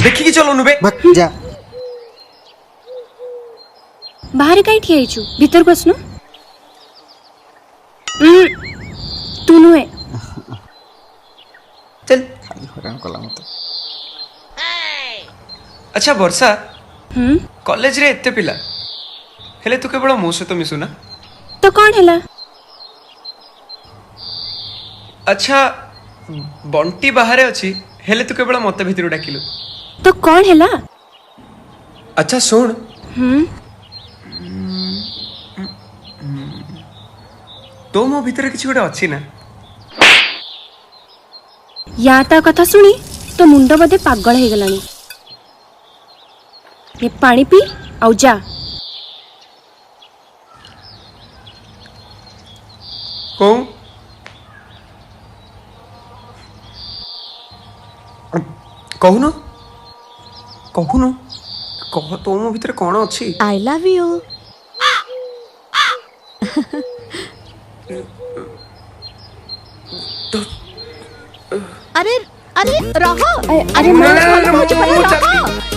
देखिकी चलो नुबे भक जा। बाहर कहीं ठिया छु भीतर को आसनु। तू नुहे चल। खाली हैरान कला मत। अच्छा वर्षा कॉलेज रे एते पिला हेले तू केवल मो सहित मिसु ना तो कौन हैला। अच्छा बंटी बाहर अच्छी हेले तू केवल मत भीतर डाकिलु तो कौन हैला। अच्छा सुन तो मो भीतर किसी गोटे अच्छी ना या ता कथा सुनी तो मुंड बदे पागल हो गलानी। ये पानी पी आउ जा। कौन कहून कहून कह तो मो भीतर कौन अच्छी। I love you. अरे अरे रहो। अरे मां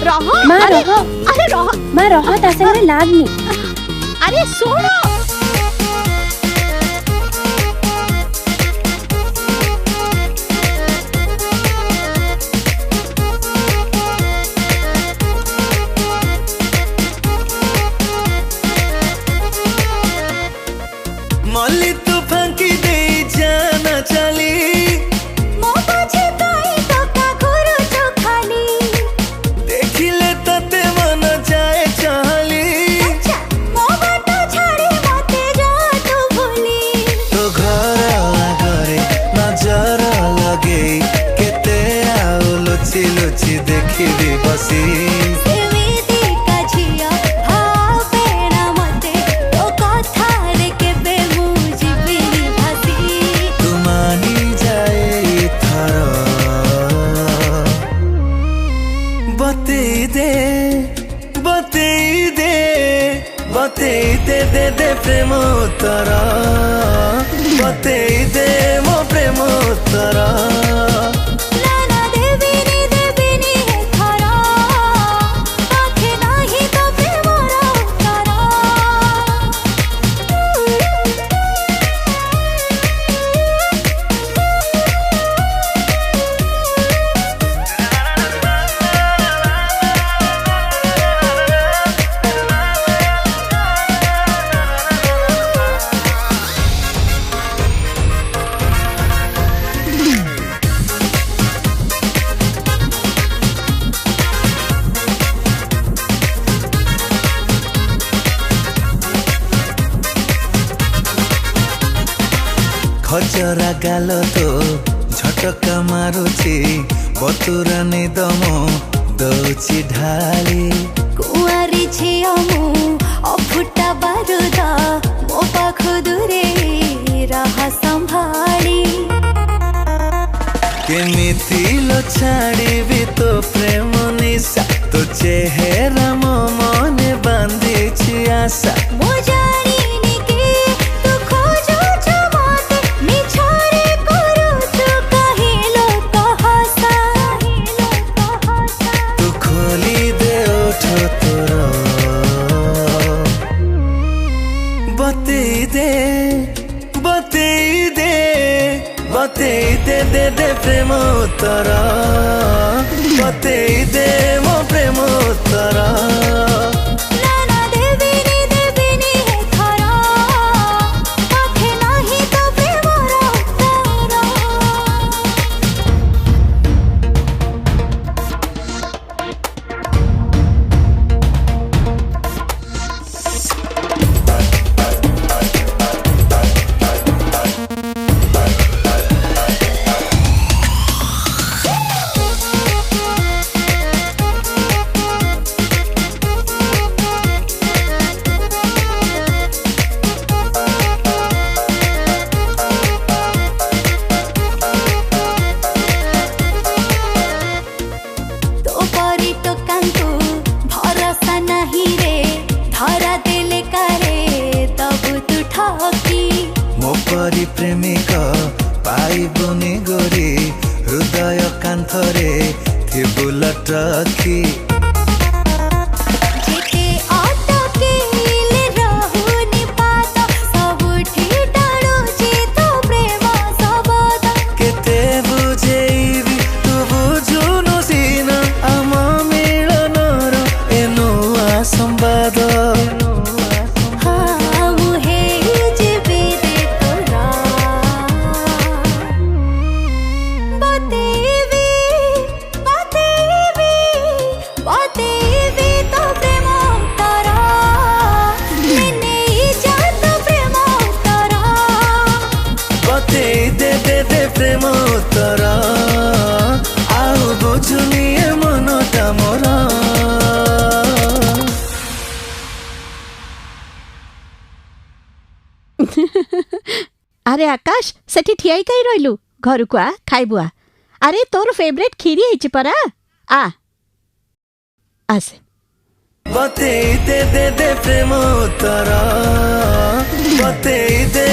रहो। मां रहो। अरे रहो। मां रहो ता संगे लागनी। अरे सुनो। मल्ली तू फांकी दे जाना चली मो बाजे ताई तो का गुरु जो खाली देखिले तते मन जाए चाली अच्छा मो बाटो छाड़ी मते जा तू भूली तो घर आगरे नजर लगे केते आउ लुची लुची देखी बसी दे प्रेम उत्तरा बतेई दे मो प्रेम उत्तरा खचरा गाल तो झटका मारुची बतुरानी दम दौची ढाली कुआरी झियो मु अफुटा बारुद मो पाखु दूरे रह संभाली केमिति लो छाड़ी तो प्रेम निशा तो चेहरा मो मने बांधी आशा मो जानी निके तू खोजो जो मते मिछारे करू तू कहिलो कहसा तू खोली दे ओठो तोरो बतेई दे बतेई दे बतेई दे प्रेम उत्तरा बतेई दे मो प्रेम उत्तरा परी प्रेमिक पाइबुनि गोरी हृदय कांथरे थिबु लटकी जेते अटकेले रहुनी पात सबुठी डाळुची तो प्रेम सबद केते बुझेबी तू बुझुनु सीन आम मिलनर ए नुआ संवाद हाँ मुहे जेबे दे तोरा बतेबी बतेबी बतेबी तो प्रेम तारा मैंने जात प्रेम तारा बते दे प्रेम उत्तर आउ बुझुनी ए मनटा मोर अरे आकाश सेठी ठियाई कई रहिलु घर को आ खाइबु आ अरे तोर फेवरेट खीरी हिची परा आ आसे बते दे प्रेम उत्तर बते दे